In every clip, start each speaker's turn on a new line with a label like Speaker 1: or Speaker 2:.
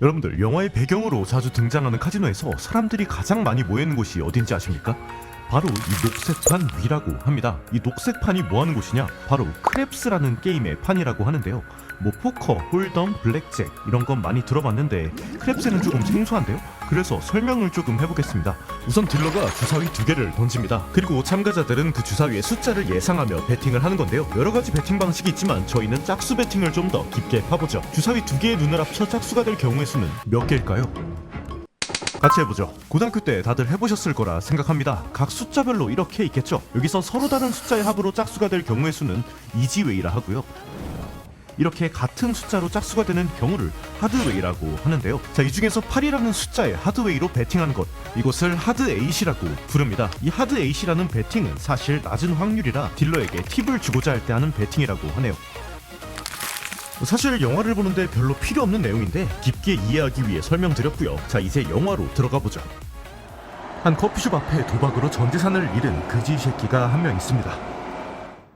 Speaker 1: 여러분들 영화의 배경으로 자주 등장하는 카지노에서 사람들이 가장 많이 모이는 곳이 어딘지 아십니까? 바로 이 녹색판 위라고 합니다. 이 녹색판이 뭐하는 곳이냐? 바로 크랩스라는 게임의 판이라고 하는데요. 뭐 포커, 홀덤, 블랙잭 이런 건 많이 들어봤는데 크랩스는 조금 생소한데요? 그래서 설명을 조금 해보겠습니다. 우선 딜러가 주사위 2개를 던집니다. 그리고 참가자들은 그 주사위의 숫자를 예상하며 배팅을 하는 건데요. 여러가지 배팅 방식이 있지만 저희는 짝수 배팅을 좀 더 깊게 파보죠. 주사위 2개의 눈을 합쳐 짝수가 될 경우의 수는 몇 개일까요? 같이 해보죠. 고등학교 때 다들 해보셨을 거라 생각합니다. 각 숫자별로 이렇게 있겠죠. 여기서 서로 다른 숫자의 합으로 짝수가 될 경우의 수는 이지웨이라 하고요. 이렇게 같은 숫자로 짝수가 되는 경우를 하드웨이라고 하는데요. 자, 이 중에서 8이라는 숫자의 하드웨이로 배팅한 것, 이것을 하드에잇이라고 부릅니다. 이 하드에잇이라는 배팅은 사실 낮은 확률이라 딜러에게 팁을 주고자 할 때 하는 배팅이라고 하네요. 사실 영화를 보는데 별로 필요 없는 내용인데 깊게 이해하기 위해 설명드렸고요. 자, 이제 영화로 들어가 보죠. 한 커피숍 앞에 도박으로 전 재산을 잃은 그지 새끼가 한 명 있습니다.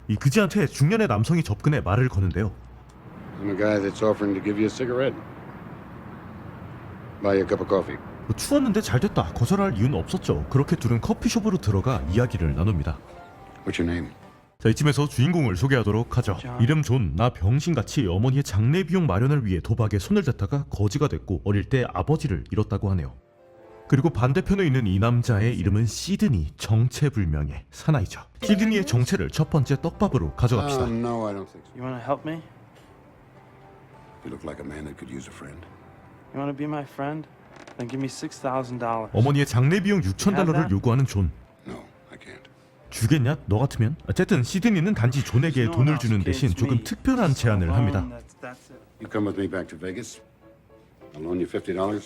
Speaker 1: 이 그지한테 중년의 남성이 접근해 말을 거는데요.
Speaker 2: I'm a guy that's offering to give you a cigarette. Buy you a cup of coffee.
Speaker 1: 추웠는데 잘됐다. 거절할 이유는 없었죠. 그렇게 둘은 커피숍으로 들어가 이야기를 나눕니다.
Speaker 2: What's your name?
Speaker 1: 자, 이쯤에서 주인공을 소개하도록 하죠. 이름 존. 나 병신같이 어머니의 장례 비용 마련을 위해 도박에 손을 댔다가 거지가 됐고 어릴 때 아버지를 잃었다고 하네요. 그리고 반대편에 있는 이 남자의 이름은 시드니. 정체불명의 사나이죠. 시드니의 정체를 첫 번째 떡밥으로 가져갑시다.
Speaker 2: No, I don't think so.
Speaker 3: You want to help me?
Speaker 2: You look like a man that could use a friend.
Speaker 3: You want to be my friend? Then give me $6,000.
Speaker 1: 어머니의 장례 비용 $6,000를 요구하는 존.
Speaker 2: No, I can't.
Speaker 1: 주겠냐? 너 같으면? 어쨌든 시드니는 단지 존에게 돈을 주는 대신 조금 특별한 제안을 합니다.
Speaker 2: You come with me back to Vegas. I'll loan you $50. I'll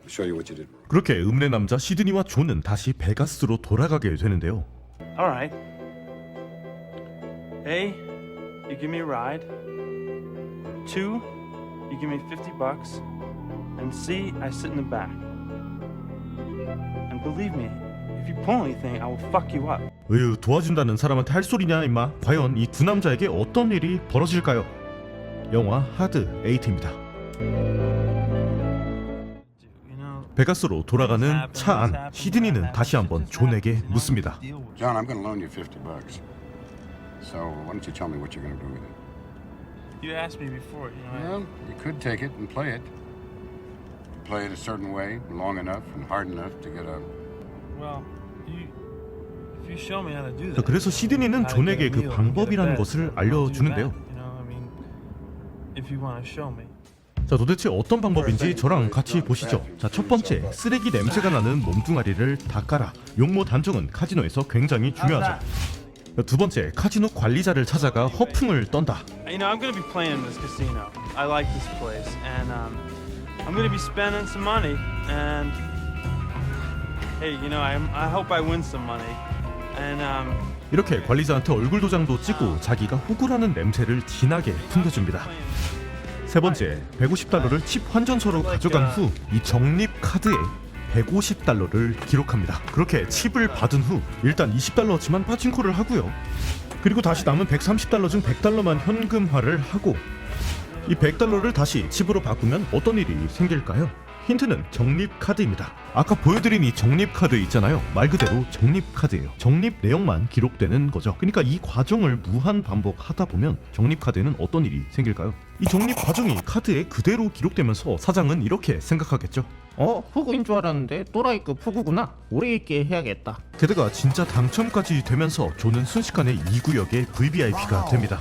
Speaker 2: show you what you did wrong.
Speaker 1: 그렇게 음내 남자 시드니와 존은 다시 베가스로 돌아가게 되는데요.
Speaker 3: All right. A, you give me a ride. 2, you give me $50. And C, I sit in the back. And believe me, if you pull anything, I will fuck you up.
Speaker 1: 으유, 도와준다는 사람한테 할 소리냐 임마. 과연 이 두 남자에게 어떤 일이 벌어질까요? 영화 하드 에이트입니다. 베가스로 돌아가는 차 안, 시드니는 다시 한번 존에게 묻습니다.
Speaker 2: John, I'm going to loan you $50. So why don't you tell me what you're going to do with it?
Speaker 3: You asked me before, you know.
Speaker 2: Well, you could take it and play it. Play it a certain way, long enough and hard enough to get a...
Speaker 3: Well, if you show me how to do
Speaker 1: 자,
Speaker 3: that.
Speaker 1: 그래서 시드니는 존에게 그 방법이라는 것을 알려주는데요.
Speaker 3: You know, I mean, if you want to show me.
Speaker 1: 자, 도대체 어떤 방법인지 저랑 같이 보시죠. 자, 첫 번째, 쓰레기 냄새가 나는 몸뚱아리를 닦아라. 용모 단정은 카지노에서 굉장히 중요하죠. 자, 두 번째, 카지노 관리자를 찾아가 허풍을 떤다.
Speaker 3: You know, I'm gonna be playing in this casino. I like this place, and I'm gonna be spending some money. And hey, you know, I hope I win some money. And
Speaker 1: 이렇게 관리자한테 얼굴 도장도 찍고 자기가 호구라는 냄새를 진하게 풍겨줍니다. 세 번째, $150를 칩 환전소로 가져간 후 이 적립 카드에 $150를 기록합니다. 그렇게 칩을 받은 후 일단 $20였지만 파친코를 하고요. 그리고 다시 남은 $130 중 $100만 현금화를 하고 이 $100를 다시 칩으로 바꾸면 어떤 일이 생길까요? 힌트는 적립 카드입니다. 아까 보여드린 이 적립 카드 있잖아요. 말 그대로 적립 카드예요. 적립 내용만 기록되는 거죠. 그러니까 이 과정을 무한 반복하다 보면 적립 카드에는 어떤 일이 생길까요? 이 적립 과정이 카드에 그대로 기록되면서 사장은 이렇게 생각하겠죠.
Speaker 4: 후구인 줄 알았는데 또라이급 후구구나. 오래 있게 해야겠다.
Speaker 1: 게다가 진짜 당첨까지 되면서 존은 순식간에 이 구역의 VVIP가 됩니다.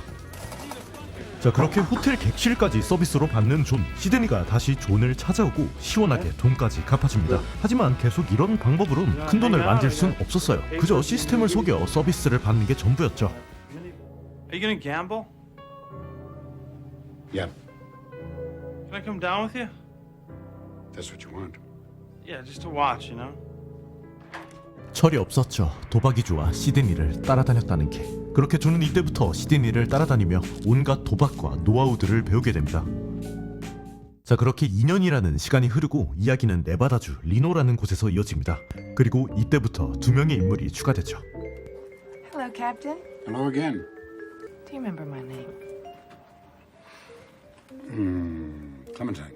Speaker 1: 자, 그렇게 호텔 객실까지 서비스로 받는 존. 시드니가 다시 존을 찾아오고 시원하게 돈까지 갚아줍니다. 하지만 계속 이런 방법으로는 큰 돈을 만들 순 없었어요. 그저 시스템을 속여 서비스를 받는 게 전부였죠.
Speaker 3: are you gonna gamble?
Speaker 2: Yeah,
Speaker 3: Can I come down with you?
Speaker 2: that's what you want.
Speaker 3: Yeah, just to watch, you know.
Speaker 1: 철이 없었죠. 도박이 좋아 시드니를 따라다녔다는 게. 그렇게 존은 이때부터 시드니를 따라다니며 온갖 도박과 노하우들을 배우게 됩니다. 자, 그렇게 2년이라는 시간이 흐르고 이야기는 네바다주 리노라는 곳에서 이어집니다. 그리고 이때부터 두 명의 인물이 추가됐죠.
Speaker 5: Hello, Captain.
Speaker 2: Hello again.
Speaker 5: Do you remember my name?
Speaker 2: Clementine.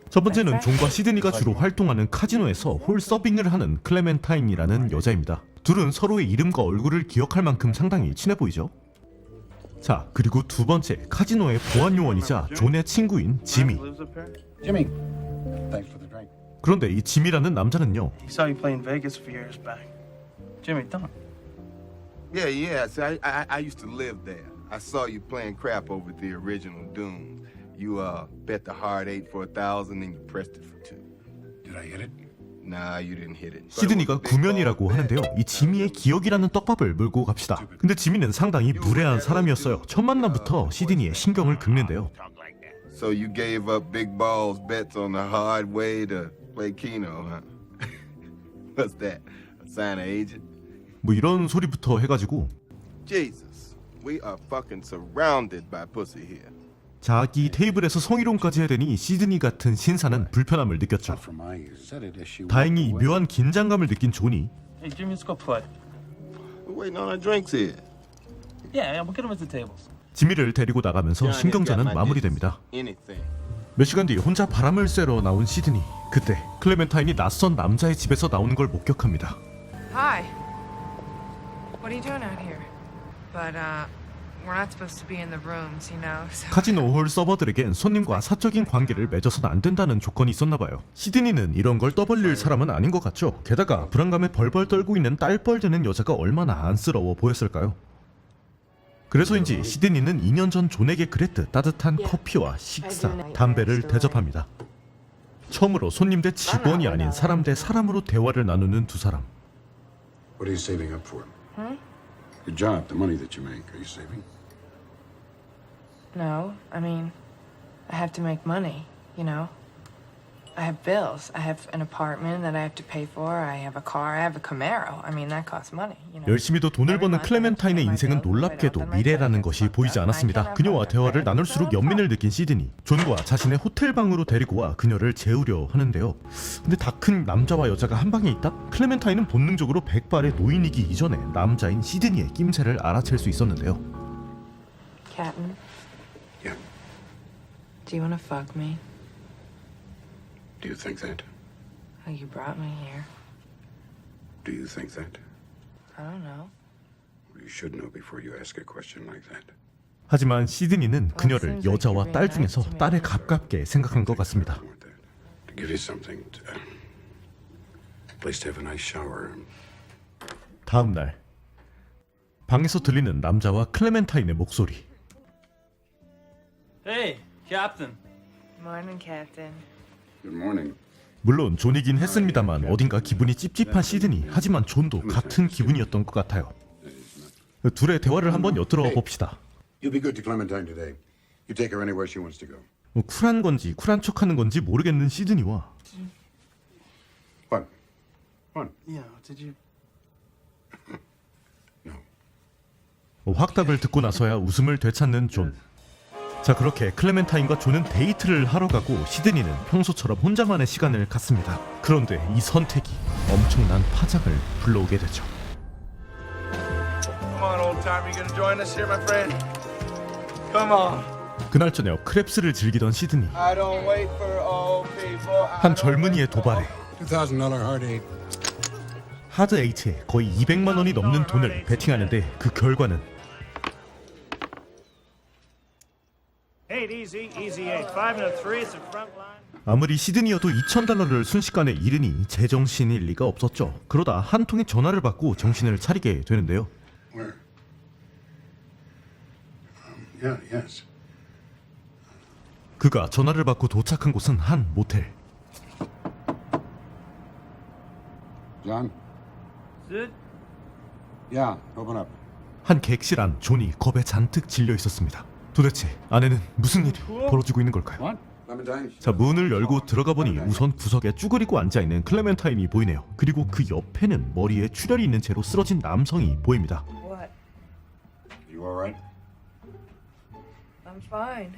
Speaker 1: 첫 번째는 존과 시드니가 주로 활동하는 카지노에서 홀 서빙을 하는 클레멘타인이라는 여자입니다. 둘은 서로의 이름과 얼굴을 기억할 만큼 상당히 친해 보이죠. 자, 그리고 두 번째, 카지노의 보안 요원이자 존의 친구인 지미.
Speaker 3: Lives up here?
Speaker 2: Jimmy, thanks for the drink.
Speaker 1: 그런데 이 지미라는 남자는요,
Speaker 3: He saw you play in Vegas a few years back. Jimmy, don't.
Speaker 6: Yeah. See, I used to live there. I saw you playing crap over at the original Doom. You bet the hard 8 for 1,000 and you pressed it for 2.
Speaker 2: Did I hit it?
Speaker 6: Nah, you didn't hit it.
Speaker 1: 시드니가 구면이라고 하는데요. 이 지미의 기억이라는 떡밥을 물고 갑시다. 근데 지미는 상당히 무례한 사람이었어요. 첫 만남부터 시드니의 신경을 긁는데요.
Speaker 6: So you gave up big balls bets on the hard way to play Keno, huh? What's that? A sign of aging?
Speaker 1: 뭐 이런 소리부터 해가지고
Speaker 6: Jesus, we are fucking surrounded by pussy here.
Speaker 1: 자기 테이블에서 성희롱까지 해야 되니 시드니 같은 신사는 불편함을 느꼈죠.
Speaker 2: Not for my sedative issue.
Speaker 1: 다행히 묘한 긴장감을 느낀 존이
Speaker 3: Hey, Jimmy, let's go play.
Speaker 6: We're waiting on our drinks here.
Speaker 3: Yeah, we'll get him at the tables.
Speaker 1: 지미를 데리고 나가면서
Speaker 6: John has got
Speaker 1: 신경전은
Speaker 6: my
Speaker 1: 마무리됩니다.
Speaker 6: digits. Anything.
Speaker 1: 몇 시간 뒤 혼자 바람을 쐬러 나온 시드니. 그때 클레멘타인이 낯선 남자의 집에서 나오는 걸 목격합니다.
Speaker 5: Hi. What are you doing out here? But, we're not supposed to be in the rooms, you know, so...
Speaker 1: 카지노 홀 서버들에겐 손님과 사적인 관계를 맺어서는 안 된다는 조건이 있었나 봐요. 시드니는 이런 걸 떠벌릴 사람은 아닌 것 같죠. 게다가 불안감에 벌벌 떨고 있는 딸뻘 되는 여자가 얼마나 안쓰러워 보였을까요? 그래서인지 시드니는 2년 전 존에게 그랬듯 따뜻한 커피와 식사, 담배를 대접합니다. 처음으로 손님 대 직원이 아닌 사람 대 사람으로 대화를 나누는 두 사람.
Speaker 2: What are you saving up for? Your job, the money that you make. Are you saving?
Speaker 5: No, I mean, I have to make money, you know? I have bills. I have an apartment that I have to pay for. I have a car. I have a Camaro. I mean, that costs money, you know?
Speaker 1: 열심히도 돈을 버는 클레멘타인의 인생은 놀랍게도 미래라는 것이 보이지 않았습니다. 그녀와 대화를 나눌수록 연민을 느낀 시드니. 존과 자신의 호텔방으로 데리고 와 그녀를 재우려 하는데요. 근데 다 큰 남자와 여자가 한 방에 있다? 클레멘타인은 본능적으로 백발의 노인이기 이전에 남자인 시드니의 낌새를 알아챌 수 있었는데요.
Speaker 5: Captain,
Speaker 2: Yeah.
Speaker 5: do you want to fuck me?
Speaker 2: Do you think that?
Speaker 5: Oh, you brought me here.
Speaker 2: Do you think that?
Speaker 5: I don't know.
Speaker 2: Well, you should know before you ask a question like that.
Speaker 1: 하지만 시드니는 그녀를 여자와 딸 중에서 딸에 가깝게 생각한 것 같습니다.
Speaker 2: I want that. To give you something. Place to have a nice shower.
Speaker 1: 다음 날 방에서 들리는 남자와 클레멘타인의 목소리.
Speaker 3: Hey, Captain.
Speaker 5: Morning, Captain.
Speaker 2: Good morning.
Speaker 1: 물론 존이긴 했습니다만 어딘가 기분이 찝찝한 시드니. 하지만 존도 같은 기분이었던 것 같아요. 둘의 대화를 한번 엿들어 봅시다.
Speaker 2: You'll be good to Clementine today. You take her anywhere she wants to go.
Speaker 1: 쿨한 건지 쿨한 척하는 건지 모르겠는 시드니와
Speaker 2: What? What?
Speaker 3: Yeah, did you...
Speaker 2: No.
Speaker 1: 확답을 듣고 나서야 웃음을 되찾는 존. 자, 그렇게 클레멘타인과 존은 데이트를 하러 가고 시드니는 평소처럼 혼자만의 시간을 갖습니다. 그런데 이 선택이 엄청난 파장을 불러오게 되죠.
Speaker 6: Come on, old timer, you gonna join us here, my friend? Come on.
Speaker 1: 그날 저녁 크랩스를 즐기던 시드니.
Speaker 6: I don't wait for old people.
Speaker 1: 한 젊은이의 도발에
Speaker 2: $2,000 hard eight.
Speaker 1: 하드 에이트에 거의 200만 원이 넘는 돈을 베팅하는데 그 결과는
Speaker 7: Eight easy, easy eight. 5 and a 3, it's a front line.
Speaker 1: 아무리 시드니여도 $2,000를 순식간에 잃으니 제정신일 리가 없었죠. 그러다 한 통의 전화를 받고 정신을 차리게 되는데요.
Speaker 2: Where? Yeah, yes.
Speaker 1: 그가 전화를 받고 도착한 곳은 한 모텔.
Speaker 2: John?
Speaker 3: Sid?
Speaker 2: Yeah, open up.
Speaker 1: 한 객실 안 존이 겁에 잔뜩 질려 있었습니다. 도대체 안에는 무슨 일이 벌어지고 있는 걸까요?
Speaker 2: What? Clementine?
Speaker 1: 자, 문을 열고 들어가 보니 우선 구석에 쭈그리고 앉아있는 클레멘타인이 보이네요. 그리고 그 옆에는 머리에 출혈이 있는 채로 쓰러진 남성이 보입니다.
Speaker 5: What?
Speaker 2: You all right?
Speaker 5: I'm fine.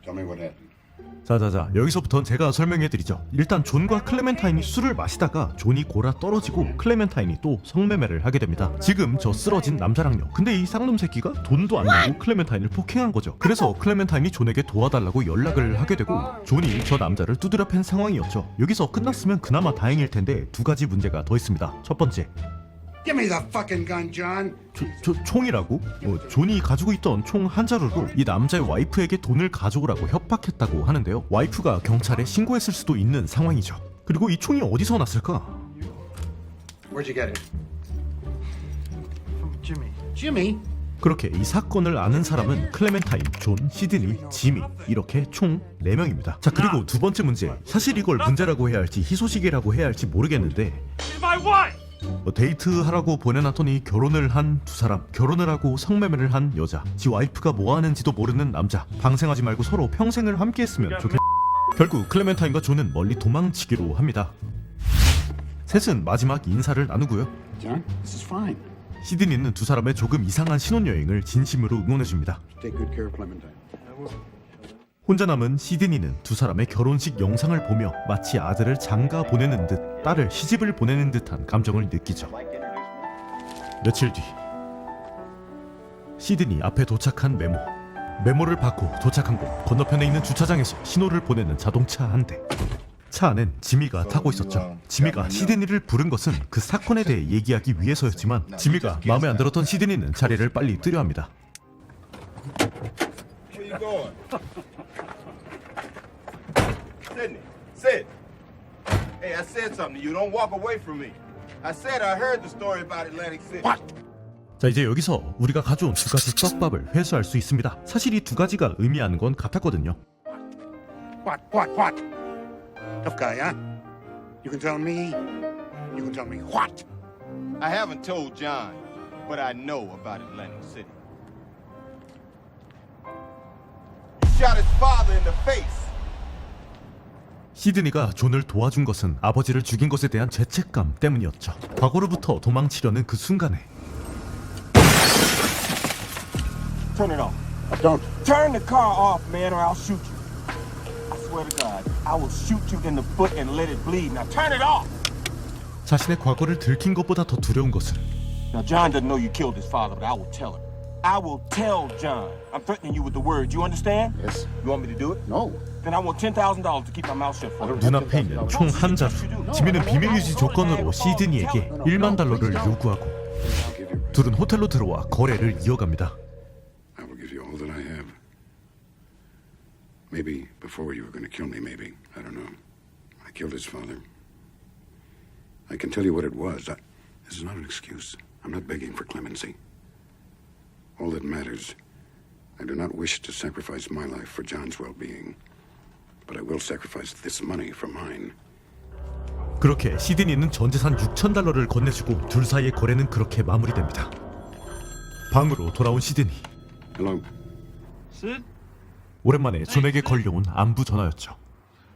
Speaker 2: Tell me what happened.
Speaker 1: 자자자, 여기서부터는 제가 설명해드리죠. 일단 존과 클레멘타인이 술을 마시다가 존이 골아 떨어지고 클레멘타인이 또 성매매를 하게 됩니다. 지금 저 쓰러진 남자랑요. 근데 이 쌍놈 새끼가 돈도 안 내고 클레멘타인을 폭행한 거죠. 그래서 클레멘타인이 존에게 도와달라고 연락을 하게 되고 존이 저 남자를 두드려 팬 상황이었죠. 여기서 끝났으면 그나마 다행일 텐데 두 가지 문제가 더 있습니다. 첫 번째,
Speaker 2: Give me the fucking gun, John.
Speaker 1: 총이라고? 존이 가지고 있던 총 한 자루로 이 남자의 와이프에게 돈을 가져오라고 협박했다고 하는데요. 와이프가 경찰에 신고했을 수도 있는 상황이죠. 그리고 이 총이 어디서 났을까?
Speaker 2: Where'd you get it?
Speaker 3: From Jimmy.
Speaker 2: Jimmy?
Speaker 1: 그렇게 이 사건을 아는 사람은 클레멘타인, 존, 시드니, 지미 이렇게 총 4명입니다. 자, 그리고 두 번째 문제. 사실 이걸 문제라고 해야 할지 희소식이라고 해야 할지 모르겠는데
Speaker 3: My wife!
Speaker 1: 데이트하라고 보내놨더니 결혼을 한 두 사람, 결혼을 하고 성매매를 한 여자, 지 와이프가 뭐 하는지도 모르는 남자, 방생하지 말고 서로 평생을 함께 했으면 좋겠... 결국 클레멘타인과 존은 멀리 도망치기로 합니다. 셋은 마지막 인사를 나누고요.
Speaker 2: John, this is fine.
Speaker 1: 시드니는 두 사람의 조금 이상한 신혼여행을 진심으로 응원해줍니다.
Speaker 2: Take good care of Clementine.
Speaker 1: 혼자 남은 시드니는 두 사람의 결혼식 영상을 보며 마치 아들을 장가 보내는 듯 딸을 시집을 보내는 듯한 감정을 느끼죠. 며칠 뒤 시드니 앞에 도착한 메모를 받고 도착한 곳 건너편에 있는 주차장에서 신호를 보내는 자동차 한 대. 차 안엔 지미가 타고 있었죠. 지미가 시드니를 부른 것은 그 사건에 대해 얘기하기 위해서였지만 지미가 마음에 안 들었던 시드니는 자리를 빨리 뜨려 합니다.
Speaker 6: Where you going? Sydney, Sid. Hey, I said something to you. Don't walk away from me. I said I heard the story about Atlantic City. What?
Speaker 1: 자, 이제 여기서 우리가 가져온 두 가지 떡밥을 회수할 수 있습니다. 사실 이 두 가지가 의미하는 건 같았거든요.
Speaker 2: What? Tough guy, huh? You can tell me. You can tell me what?
Speaker 6: I haven't told John, but I know about Atlantic City. You shot his father in the face.
Speaker 1: 시드니가 존을 도와준 것은 아버지를 죽인 것에 대한 죄책감 때문이었죠. 과거로부터 도망치려는 그 순간에
Speaker 8: Turn it off.
Speaker 2: Don't.
Speaker 8: Turn the car off, man, or I'll shoot you. I swear to God, I will shoot you in the foot and let it bleed. Now turn it off!
Speaker 1: 자신의 과거를 들킨 것보다 더 두려운 것은
Speaker 8: Now John doesn't know you killed his father, but I will tell him. I will tell John. I'm threatening you with the word. You understand?
Speaker 2: Yes.
Speaker 8: You want me to do it?
Speaker 2: No.
Speaker 8: Then I want $10,000 to keep my mouth shut for you.
Speaker 1: 눈앞에 있는 총 한 자루. 지미는 비밀 유지 조건으로 시드니에게 $10,000를 요구하고 둘은 호텔로 들어와 거래를 이어갑니다.
Speaker 2: I will give you all that I have. Maybe before you were going to kill me, maybe. I don't know. I killed his father. I can tell you what it was. This is not an excuse. I'm not begging for clemency. All that matters, I do not wish to sacrifice my life for John's well-being, but I will sacrifice this money for mine.
Speaker 1: 그렇게 시드니는 전 재산 $6,000를 건네주고 둘 사이의 거래는 그렇게 마무리됩니다. 방으로 돌아온 시드니.
Speaker 2: Hello.
Speaker 3: Sid?
Speaker 1: 오랜만에 존에게 걸려온 안부 전화였죠.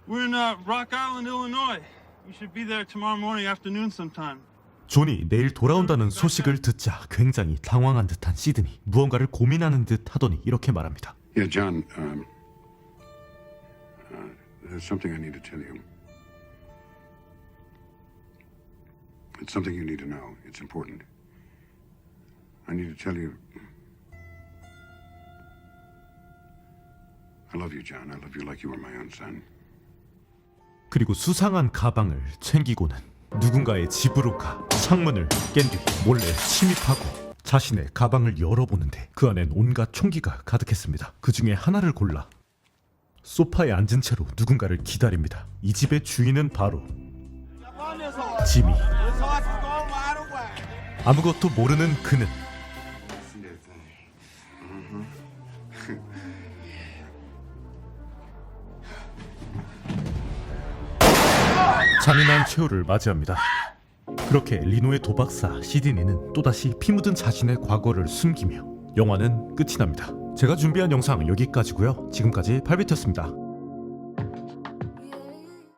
Speaker 3: We're in Rock Island, Illinois. We should be there tomorrow morning afternoon sometime.
Speaker 1: 존이 내일 돌아온다는 소식을 듣자 굉장히 당황한 듯한 시드니. 무언가를 고민하는 듯 하더니 이렇게 말합니다.
Speaker 2: Yeah, John, there's something I need to tell you. It's something you need to know. It's important. I need to tell you. I love you, John. I love you like you were my own son.
Speaker 1: 그리고 수상한 가방을 챙기고는 누군가의 집으로 가 창문을 깬 뒤 몰래 침입하고 자신의 가방을 열어보는데 그 안엔 온갖 총기가 가득했습니다. 그 중에 하나를 골라 소파에 앉은 채로 누군가를 기다립니다. 이 집의 주인은 바로 지미. 아무것도 모르는 그는 잔인한 최후를 맞이합니다. 그렇게 리노의 도박사 시드니는 또다시 피 묻은 자신의 과거를 숨기며 영화는 끝이 납니다. 제가 준비한 영상 여기까지고요. 지금까지 팔비트였습니다.